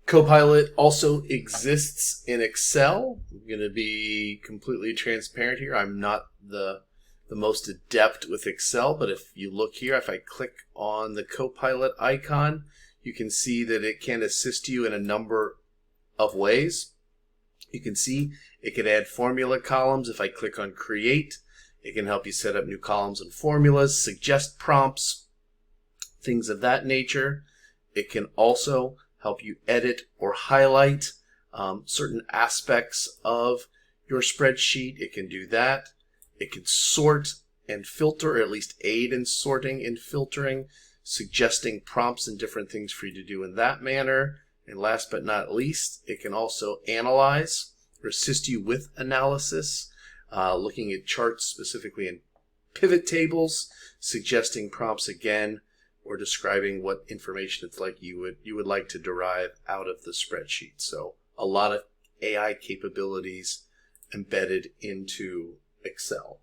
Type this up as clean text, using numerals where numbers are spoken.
Copilot also exists in Excel. I'm going to be completely transparent here. I'm not the most adept with Excel, but if you look here, if I click on the Copilot icon, you can see that it can assist you in a number of ways. You can see it can add formula columns. If I click on Create, it can help you set up new columns and formulas, suggest prompts, things of that nature. It can also help you edit or highlight certain aspects of your spreadsheet. It can do that. It can sort and filter, or at least aid in sorting and filtering, suggesting prompts and different things for you to do in that manner. And last but not least, it can also analyze or assist you with analysis, looking at charts specifically in pivot tables, suggesting prompts again, or describing what information it's like you would like to derive out of the spreadsheet. So a lot of AI capabilities embedded into Excel.